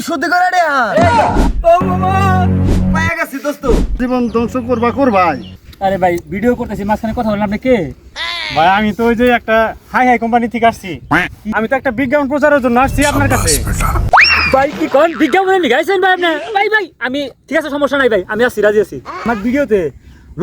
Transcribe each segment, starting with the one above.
শুদ্ধি করে রে ও মামা পায়া গেছি দোস্ত জীবন ধ্বংস করবাই। আরে ভাই ভিডিও করতেছি, মাঝখানে কথা বললাম, আপনি কে? ভাই আমি তো ওই যে একটা হাই কোম্পানি থেকে আসছি। আমি তো একটা বিজ্ঞাপন প্রচারের জন্য আসছি আপনার কাছে। ভাই কি কোন বিজ্ঞাপনে লিখাইছেন ভাই আপনি? ভাই আমি ঠিক আছে, সমস্যা নাই ভাই, আমি আসছি, রাজি আছি। আমার ভিডিওতে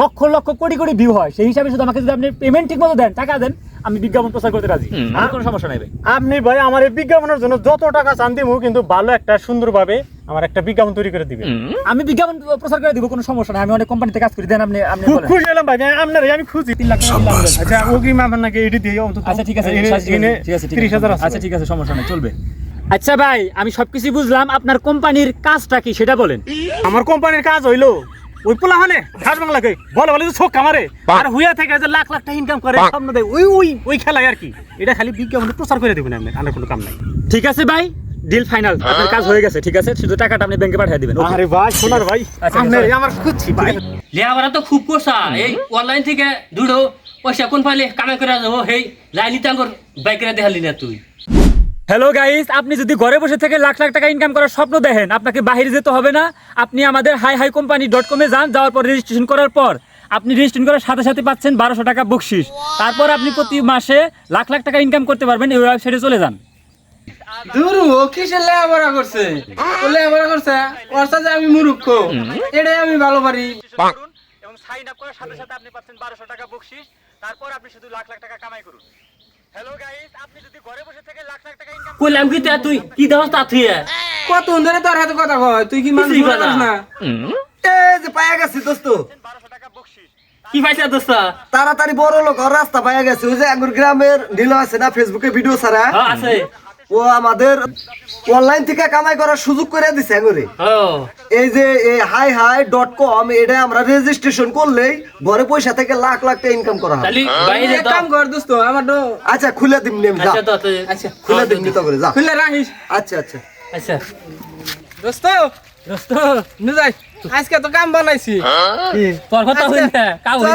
লক্ষ লক্ষ কোটি কোটি ভিউ হয়, সেই হিসাবে শুধু আমাকে যদি আপনি পেমেন্ট ঠিক মতো দেন, টাকা দেন, আমি বিজ্ঞাপন প্রচার করতে রাজি। আমার কোনো সমস্যা নাই ভাই। আপনি ভাই আমার এই বিজ্ঞাপনের জন্য যত টাকা চান দিমু, কিন্তু ভালো একটা সুন্দরভাবে আমার একটা বিজ্ঞাপন তৈরি করে দিবেন। আমি বিজ্ঞাপন প্রচার করে দিব, কোনো সমস্যা নাই। আমি অনেক কোম্পানিতে কাজ করি, দেন আপনি খুব বলেন। খুশি হলাম ভাই, আমি খুশি। 3 লাখ টাকা দিলাম। আচ্ছা ও কি আমার নাকি এডি দিয়ে অন্তত। আচ্ছা ঠিক আছে, ঠিক আছে 30,000 আছে। আচ্ছা ঠিক আছে, সমস্যা নাই, চলবে। আচ্ছা ভাই, আমি সবকিছু বুঝলাম, আপনার কোম্পানির কাজটা কি সেটা বলেন। আমার কোম্পানির কাজ হইলো ওই পোলা হলে ঘাস বাংলাকে বলে বলে চোখ কামারে আর হুইয়া থেকে যে লাখ লাখ টাকা ইনকাম করে সামনে দেয় ওই খেলায় আর কি। এটা খালি বিজ্ঞাপনে প্রচার করে দেবেন আপনি, আর কোনো কাম নাই। ঠিক আছে ভাই, ডিল ফাইনাল, আপনার কাজ হয়ে গেছে। ঠিক আছে, শুধু টাকাটা আপনি ব্যাংকে পাঠিয়ে দিবেন। আরে ভাই সোনার ভাই, আচ্ছা, আপনি আমার খুঁজছি ভাই। লেখাপড়া তো খুব করছা, এই অনলাইন থেকে দুটো পয়সা কোন পাইলে কামাই করে যাবো, সেই লাইনি টাঙ্গর বাইকেরা দেখালি না তুই। হ্যালো গাইস, আপনি যদি ঘরে বসে থেকে লাখ লাখ টাকা ইনকাম করার স্বপ্ন দেখেন, আপনাকে বাইরে যেতে হবে না। আপনি আমাদের highcompany.com যান, যাওয়ার পর রেজিস্ট্রেশন করার পর আপনি রেজিস্ট্রেশন করার সাথে সাথে পাচ্ছেন 1200 টাকা বকশিস। তারপর আপনি প্রতি মাসে লাখ লাখ টাকা ইনকাম করতে পারবেন। এই ওয়েবসাইটে চলে যান। দূর ও কিসের লেখাপড়া করছে? ও লেখাপড়া করছে ওর সাথে আমি মূর্খ, এটাই আমি ভালো পারি। এবং সাইন আপ করার সাথে সাথে আপনি পাচ্ছেন 1200 টাকা বকশিস। তারপর আপনি শুধু লাখ লাখ টাকা কামাই করুন। হ্যালো গাইস, আপনি যদি ঘরে বসে থেকে লাখ লাখ টাকা ইনকাম কইলাম কি তুই কি দেওয়া তা তুই কত ধরে তোর হাতে কথা কয়, তুই কি মানুষ কিছুই মনে করিস না? এই যে পায়া গেছি দোস্ত 1200 টাকা বকশিস। কি পাইছা দোস্তা? তাড়াতাড়ি বড় লোক আর রাস্তা পায়া গেছে। ওই যে আঙ্গুর গ্রামের নীল আছে না ফেসবুকে ভিডিও ছাড়া, আছে ও আমাদের অনলাইন থেকে কামাই করার সুযোগ করে দিছে আঙ্গুরে। এই যে hi.com এটা আমরা রেজিস্ট্রেশন করলেই ঘরে পয়সা থেকে লাখ লাখ টাকা ইনকাম করা হয়। তাহলে বাইরে এক কাম কর দোস্ত, আমার তো আচ্ছা খুলে দিমনি আমি, যা আচ্ছা তো আচ্ছা খুলে দিমনি তো করে যা। খুলে রাখিস। আচ্ছা আচ্ছা আচ্ছা দোস্ত দোস্ত নু যাই, আজকে তো কাম বানাইছি। তোর কথা হই না, কাম চল,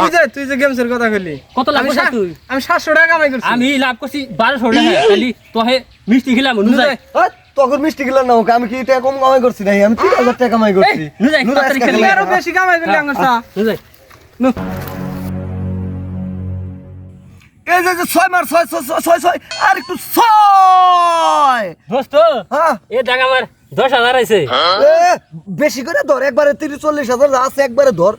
হইছে। তুই যে গেমসের কথা কইলি, কত লাভ করছিস তুই? আমি 700 টাকা কামাই করছি। আমি লাভ করছি 1200 টাকা। খালি তোহে মিষ্টি খেলাম নু যাই। তখন মিষ্টি গেল না ওকে, আমি কি টাকা কম কামাই করছি নাই, আমি 3000 টাকা কামাই করছি। নু যাই নু তাড়াতাড়ি আজকে খেলি। তুই আরো বেশি কামাই করলি আঙ্গুরটা। নু যাই। নু এই যে 6 মার 6 আর একটু 6 দোস্ত হ্যাঁ এ টাকা আমার 10,000 আইছে। এ, বেশি করে ধর, একবারে 30-40 হাজার আছে একবারে ধর।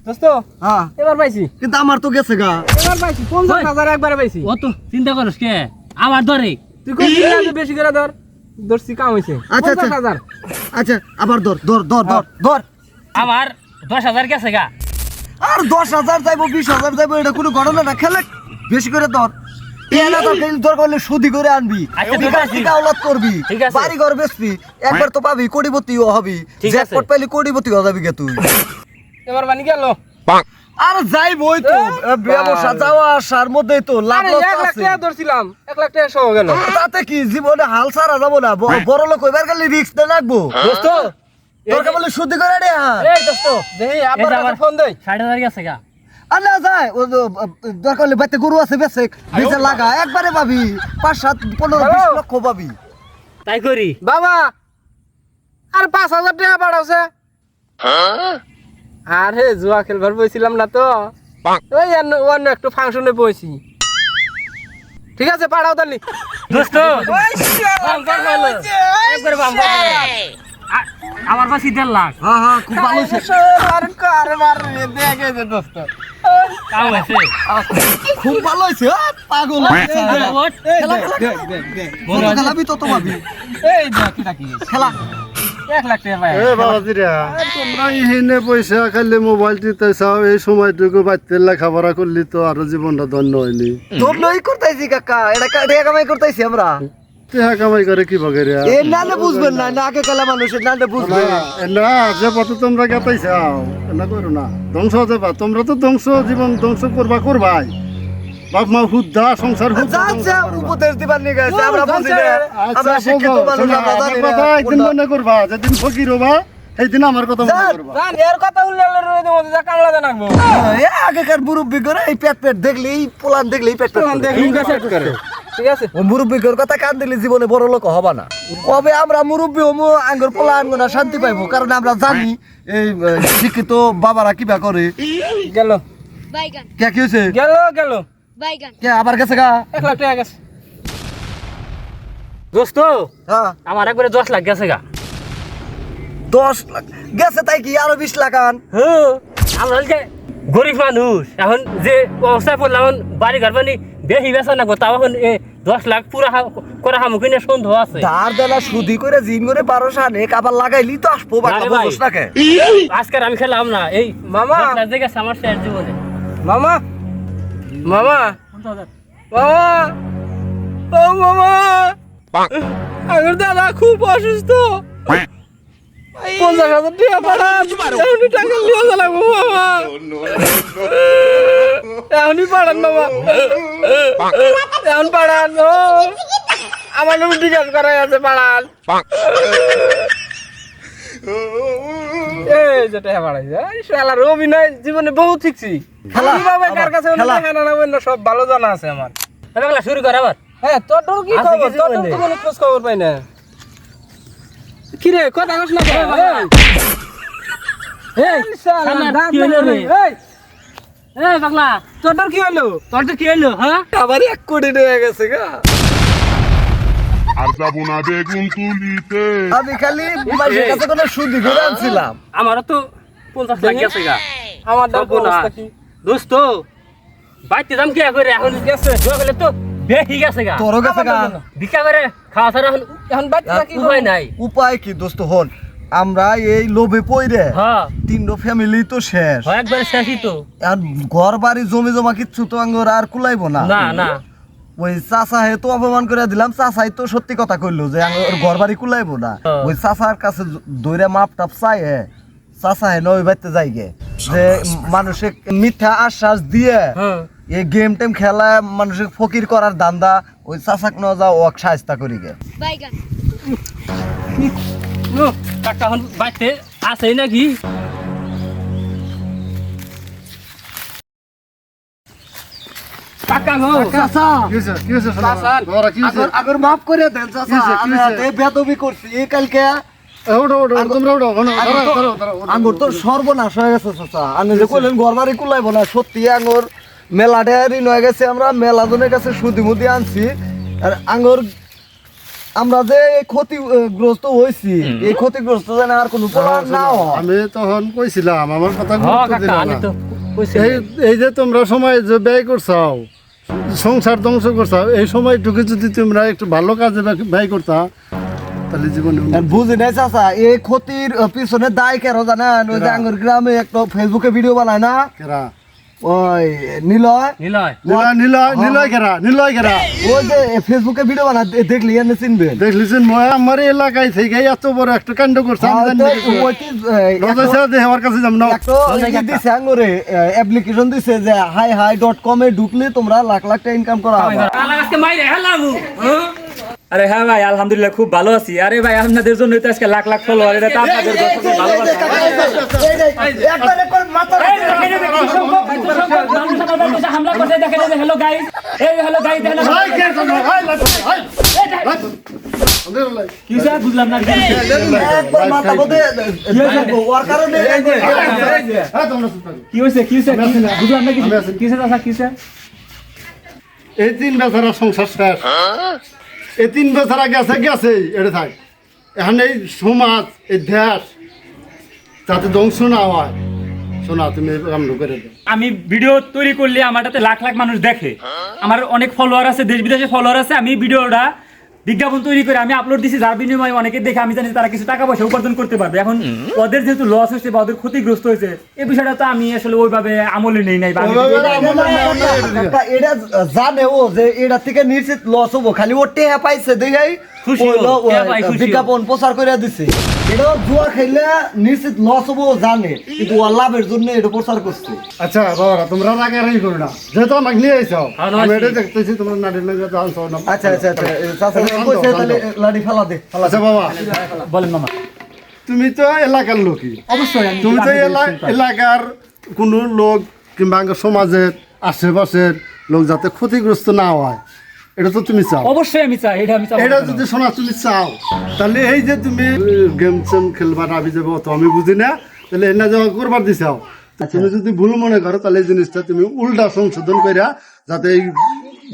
দোস্ত হ্যাঁ এবার পাইছি, কিন্তু আমার তো গেছে গা। এবার পাইছি 50,000 একবারে পাইছি। ও তো চিন্তা করিস কে আমার ধরে। তুই কইছিস না যে বেশি করে ধর, ধরছি কাম হইছে। আচ্ছা, আচ্ছা। 50,000 আচ্ছা আবার ধর ধর ধর ধর ধর। আমার 10,000 গেছে গা। আর 10,000 যাইবো 20,000 যাইবো, এটা কোনো ঘটনা না। খেলে বেশি করে ধর। এনা তো খেলে ধর করলে সুদি করে আনবি, আচ্ছা, ঠিক আছে। টিকা আওলাদ করবি, ঠিক আছে। বাড়ি ঘর বেচবি, একবার তো পাবি, কোটিপতিও হবি। ঠিক আছে। জ্যাকপট পাইলি কোটিপতি হয়ে যাবি গে তুই। এবার বানি গেল। আর যাইবই তো, ব্যবসা যাওয়া আসার মধ্যেই তো লাভ আরে লস 1 লাখ আছে। টাকা ধরছিলাম, 1 লাখ টাকা সহ গেল। তাতে কি জীবনে হাল ছাড়া যাবো না, বড় লোক হইবার গেলে রিস্ক না লাগবো। দোস্ত তোর বলে শুদ্ধি করে রে। এই দোস্ত দেই এই আবার যে আমার ফোন দেই। 60,000 গেছে গা। আর না যায় দরকার হলে বাড়িতে গরু আছে বেচে বেচে লাগা, একবারে পাবি 5, 7, 15, 20 লক্ষ পাবি। তাই করি। বাবা আর 5,000 টাকা পাঠাওছে। আরে জুয়া খেলবার বইছিলাম না তো, ওই অন্য একটু ফাংশনে বইছি। ঠিক আছে পাঠাও তাহলে। দোস্ত বাম্পার হলো একবারে বাম্পার। আমার পাশে 1.5 লাখ হ্যাঁ হ্যাঁ খুব ভালো হয়েছে। কাম হয়েছে। খুব ভালো হয়েছে। পাগল হয়েছে। খেলা খেলা খেলাবি তত পাবি। এই দেখি নাকি খেলা 1 লাখ টাকা পাই। এ বাবাজিরা তোমরা ইহিনে পয়সা খাইলে মোবাইল টিপতে চাও, এই সময়টুকু বাচ্চার লেখাপড়া করলি তো আরো জীবনটা ধন্য হয়নি। তোর নই করতেছি কাকা, এটা টাকা কামাই করতেছি আমরা। টাকা কামাই করে কি বগেরিয়া এ নালে বুঝবেন না, না আগে কালা মানুষের নালে বুঝবে। না যে পথে তোমরা গেতাই চাও না করো না, ধ্বংস হতে পা। তোমরা তো ধ্বংস জীবন ধ্বংস করবাই। বাপ মা হুদ্দা সংসার হুদ্দা। যাচ্ছে উপদেশ দিবার নিয়ে গেছে, আমরা বুঝি না। আচ্ছা আমরা শিক্ষিত মানুষ, আমরা জানি না। কথা একদিন মনে করবা, যেদিন ফকির হবা সেই দিন আমার কথা মনে করবা। জান এর কথা উল্লেখ রইতে মধ্যে যা কামলা জানাবো। আগেকার মুরব্বী করে এই পেট দেখলে, এই পোলান দেখলে এই পেট দেখি করে। সেট করে। ঠিক আছে ওই মুরব্বীর কথা কান দিলে জীবনে বড় লোক হবা না কবে আমরা মুরব্বী হমু আঙ্গুর পোলা আঙ্গুনা শান্তি পাইবো কারণ আমরা জানি এই শিক্ষিত বাবারা কিবা করে গেল বাইগান কে কি হয়েছে গেল গেল বাইগান কে আবার গেছে গা 1 লাখ টাকা গেছে দোস্ত হ্যাঁ আমার একবারে 10 লাখ গেছে গা 10 লাখ গেছে তাই কি আরো 20 লাখ আন হ্যাঁ আমরা হচ্ছে গরিব মানুষ এখন যে অবস্থায় পড়লাম এখন বাড়ি ঘর বানি বেশি বেচা না গো তাও এখন 10 লাখ পুরা করা হামুকিনে সন্দেহ আছে ধার দেলা সুদি করে জিন করে 1200 আনে আবার লাগাইলি তো আসবো বাবা আরে ভাই। বুঝছ না কে আজকে আমি খেলাম না এই মামা। 10 লাখ গেছে আমার শেষ জীবনে মামা মামা মামা ও মামা আমার দাদা খুব অসুস্থ 50,000 টাকা পাঠান এখনই টাকা নিয়ে যাবো মামা এখনই পাঠান মামা এখন পাঠান ও আমার নামে জিজ্ঞাসা করা আছে পাঠান এই যে টাকা পাঠাইছে এই শালার অভিনয় জীবনে বহুত শিখছি কিভাবে কার কাছে টাকা না নেবেন না সব ভালো জানা আছে আমার এবার শুরু কর আবার হ্যাঁ তোর কি আছে খবর কিছু তোর বলে? তো কোনো খোঁজ খবর পাই না কি রে কথা কস না এই শালা শালা, দাঁত কি হলো রে? এই এই পাগলা তোর কি হলো তোর তো কি হলো হ্যাঁ আবার 1 কোটি টাকা গেছে গা আর যাবো না বেগুন তুলিতে আমি খালি মাইশের কাছে কোনো সুদি করে আনছিলাম আমারও তো 50 লাখ গেছে গা আমার দাম সর্বনাশ। অবস্থা কি দোস্ত বাইতে দাম কি করে এখন গেছে জোয়া গেলে তো বেশি গেছে গা তোরও গেছে গা ভিক্ষা করে খাওয়া ছাড়া এখন এখন বাচ্চা কি উপায় নাই উপায় কি দোস্ত হন আমরা এই লোভে পইরে হ্যাঁ তিনটো ফ্যামিলি তো শেষ হয় একবারে শেষই তো আর ঘর বাড়ি জমি জমা কিচ্ছু তো আঙ্গুর আর কুলাইবো না না না ওই চাচা হে তো অপমান করে দিলাম চাচাই তো সত্যি কথা কইলো যে আঙ্গুর ঘর বাড়ি কুলাইবো না হ্যাঁ। ওই চাচার কাছে দৌড়ে মাপ টাপ চাই হে চাচা হে নয় বাইতে যাই গে যে মানুষে মিথ্যা আশ্বাস দিয়ে হ্যাঁ এই গেম টেম খেলা মানুষের ফকির করার দান্দা ওই চাচাক ন যাও ওক সাহায্য করি গে বাইগান ও, টাকা এখন বাইতে আছেই নাকি টাকা গো চাচা চাচা আগর মাফ করে দেন চাচা আমি হাতে বেদবি করছি এই কালকে আঙ্গুর তোর সর্বনাশ হয়ে গেছে চাচা আমি যে কইলেন ঘর বাড়ি কুলাইবো না সত্যি আঙ্গুর মেলা ঋণ হয়ে গেছে আমরা মেলা জনের কাছে সুদি মুদি আনছি আর আঙ্গুর আমরা যে এই ক্ষতিগ্রস্ত হয়েছি এই ক্ষতিগ্রস্ত যেন আর কোনো প্রমাণ না হয়। আমি তখন কইছিলাম আমার কথা হ্যাঁ গুরুত্ব কাকা দিলা আমি না। তো কইছি এই যে তোমরা সময় যে ব্যয় করছাও সংসার ধ্বংস করছাও এই সময়টুকু যদি তোমরা একটু ভালো কাজে ব্যয় করতা তাহলে জীবনে আর বুঝি নাই চাচা এই ক্ষতির পিছনে দায় কেন জানেন ওই যে আঙ্গুর গ্রামে একটা ফেসবুকে ভিডিও বানায় না কেরা ওই নিলয় নিলয় নিলয় কেরা ওই যে ফেসবুকে ভিডিও বানায় দেখলি এনে চিনবেন দেখলিছেন মই আমার এলাকায় থেকে এত বড় একটা কাণ্ড করছে আমি জানি না কিছু। লজ্জা ছাড়া দেখে আমার কাছে যাম না দিছে আঙ্গুরে অ্যাপ্লিকেশন দিছে যে hi.com এ ঢুকলে তোমরা লাখ লাখ টাকা ইনকাম করা হবে কালা আজকে মাইরে হেলামু হ্যাঁ আরে হ্যাঁ ভাই আলহামদুলিল্লাহ খুব ভালো আছি আরে ভাই আপনাদের জন্য তো আজকে লাখ লাখ ফলোয়ার এটা তো আপনাদের দর্শকের ভালোবাসা একবার একবার মাথা হামলা করছে দেখেন এই যে হ্যালো গাইস এই হ্যালো গাইস দেখেন কি স্যার বুঝলাম না একবার মাথা বদে ওর কারণে কি হইছে বুঝলাম না কি স্যার কি স্যার এই 3 বছর সংসার শেষ এই 3 বছর গেছে এটা থাক এখন এই সমাজ এই দেশ যাতে ধ্বংস না হয় শোনা তুমি কাম করে দাও আমি ভিডিও তৈরি করলে আমারটাতে লাখ লাখ মানুষ দেখে আমার অনেক ফলোয়ার আছে দেশ বিদেশে ফলোয়ার আছে আমি ভিডিওটা বিজ্ঞাপন তৈরি করে আমি আপলোড দিছি যার বিনিময়ে অনেকে দেখে আমি জানি তারা কিছু টাকা পয়সা উপার্জন করতে পারবে এখন ওদের যেহেতু লস হয়েছে বা ওদের ক্ষতিগ্রস্ত হয়েছে এই বিষয়টা তো আমি আসলে ওইভাবে আমলে নেই নাই বা আমি এটা জানে ও যে এটা থেকে নিশ্চিত লস হবো খালি ও টেহা পাইছে দেখাই খুশি ও, টেহা পাই, খুশি ও। বিজ্ঞাপন প্রচার করে দিছে এটা জুয়া খাইলে নিশ্চিত লস হবো ও জানে কিন্তু ও লাভের জন্য এটা প্রচার করছে আচ্ছা বাবারা তোমরা রাগারাগি করো না যেহেতু আমাকে নিয়ে আইছো হ্যাঁ, আমি নয়। এটা দেখতেছি তোমরা নারীর লগে যাচ্ছ না আচ্ছা চাচা কইছে তাহলে লাড়ি ফেলা দে আচ্ছা বাবা বলেন মামা তুমি তো এলাকার লোকই অবশ্যই তুমি তো এলাকার কোনো লোক কিংবা সমাজের আশেপাশের লোক যাতে ক্ষতিগ্রস্ত না হয় এটা তো তুমি চাও। অবশ্যই আমি চাই, এটা আমি চাই। এটা যদি শোনা তুমি চাও, তাহলে এই যে তুমি গেম সেম খেলবার আবি যাবো তো আমি বুঝি না, তাহলে এনা যাওয়া করবার দিছাও। তুমি যদি ভুল মনে করো তাহলে এই জিনিসটা তুমি উল্টা সংশোধন করিয়া যাতে এই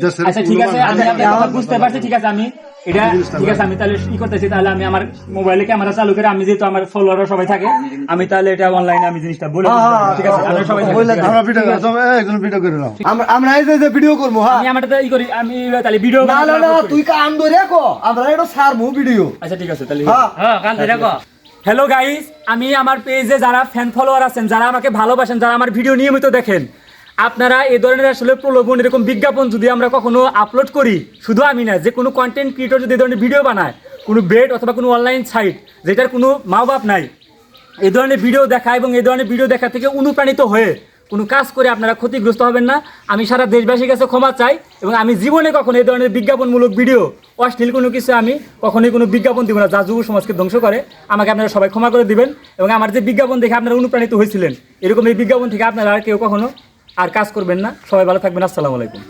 দেশের আচ্ছা ঠিক আছে, আমি আপনার কথা বুঝতে পারছি, ঠিক আছে আমি এটা ঠিক আছে, আমি তাহলে কি করতেছি, তাহলে আমি আমার মোবাইলে ক্যামেরা চালু করে, আমি যেহেতু আমার ফলোয়াররা সবাই থাকে, আমি তাহলে এটা অনলাইনে আমি জিনিসটা বলে দিতে পারি, ঠিক আছে? আপনারা সবাই বলে থাকেন। আমরা ভিডিও করতে হবে, একজন ভিডিও করে নাও। আমরা এই যে ভিডিও করবো, হ্যাঁ। আমি আমারটা ই করি, আমি তাহলে ভিডিও না না না, তুই কাম ধরে কো, আমরা এটা ছাড়বো ভিডিও। আচ্ছা ঠিক আছে তাহলে। হ্যাঁ হ্যাঁ কান ধরে কো। হ্যালো গাইস, আমি আমার পেজে যারা ফ্যান ফলোয়ার আছেন, যারা আমাকে ভালোবাসেন, যারা আমার ভিডিও নিয়মিত দেখেন, আপনারা এই ধরনের আসলে প্রলোভন এরকম বিজ্ঞাপন যদি আমরা কখনো আপলোড করি, শুধু আমি না, যে কোনো কন্টেন্ট ক্রিয়েটর যদি এই ধরনের ভিডিও বানায়, কোনো বেড অথবা কোনো অনলাইন সাইট যেটার কোনো মা বাপ নাই, এই ধরনের ভিডিও দেখা এবং এই ধরনের ভিডিও দেখা থেকে অনুপ্রাণিত হয়ে কোনো কাজ করে আপনারা ক্ষতিগ্রস্ত হবেন না। আমি সারা দেশবাসীর কাছে ক্ষমা চাই, এবং আমি জীবনে কখনো এই ধরনের বিজ্ঞাপনমূলক ভিডিও, অশ্লীল কোনো কিছু আমি কখনোই কোনো বিজ্ঞাপন দিব না যা যুব সমাজকে ধ্বংস করে। আমাকে আপনারা সবাই ক্ষমা করে দিবেন, এবং আমার যে বিজ্ঞাপন দেখে আপনারা অনুপ্রাণিত হয়েছিলেন, এরকম এই বিজ্ঞাপন থেকে আপনারা আর কেউ কখনো আর কাজ করবেন না। সবাই ভালো থাকবেন, আসসালামু আলাইকুম।